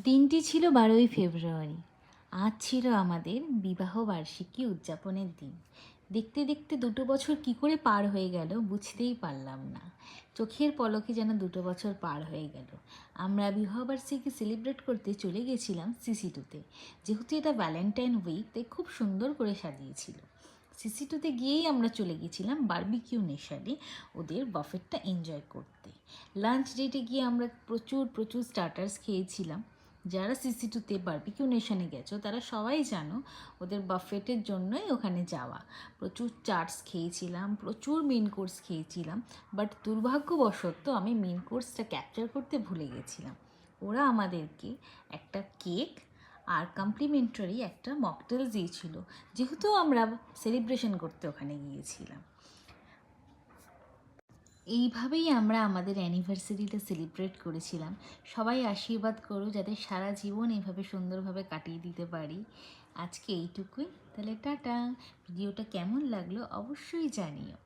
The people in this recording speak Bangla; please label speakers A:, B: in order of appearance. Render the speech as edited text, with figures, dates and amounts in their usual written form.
A: দিনটি ছিল 12ই ফেব্রুয়ারি। আজ ছিল আমাদের বিবাহ বার্ষিকী উদযাপনের দিন। দেখতে দেখতে 2 বছর কি করে পার হয়ে গেল বুঝতেই পারলাম না। চোখের পলকে যেন 2 বছর পার হয়ে গেল। আমরা বিবাহবার্ষিকী সেলিব্রেট করতে চলে গেছিলাম সিসি2তে। যেহেতু এটা ভ্যালেন্টাইন উইক, তাই খুব সুন্দর করে সাজিয়েছিল। সিসি2তে গিয়েই আমরা চলে গেছিলাম বারবিকিউ নেশালে ওদের বাফেটটা এনজয় করতে। লাঞ্চ ডেটে গিয়ে আমরা প্রচুর প্রচুর স্টার্টার্স খেয়েছিলাম। যারা সিসি2তে বারবিকিউ নেশনে গেছো তারা সবাই জানো ওদের বাফেটের জন্যই ওখানে যাওয়া। প্রচুর চাটস খেয়েছিলাম, প্রচুর মেন কোর্স খেয়েছিলাম, বাট দুর্ভাগ্যবশত আমি মেন কোর্সটা ক্যাপচার করতে ভুলে গেছিলাম। ওরা আমাদেরকে একটা কেক আর কমপ্লিমেন্টারি একটা মকটেলস দিয়েছিল, যেহেতু আমরা সেলিব্রেশন করতে ওখানে গিয়েছিলাম। এইভাবেই আমরা আমাদের অ্যানিভার্সারিটা সেলিব্রেট করেছিলাম। সবাই আশীর্বাদ করো যাতে সারা জীবন এইভাবে সুন্দরভাবে কাটিয়ে দিতে পারি। আজকে এইটুকুই, তাহলে টাটা। ভিডিওটা কেমন লাগলো অবশ্যই জানিও।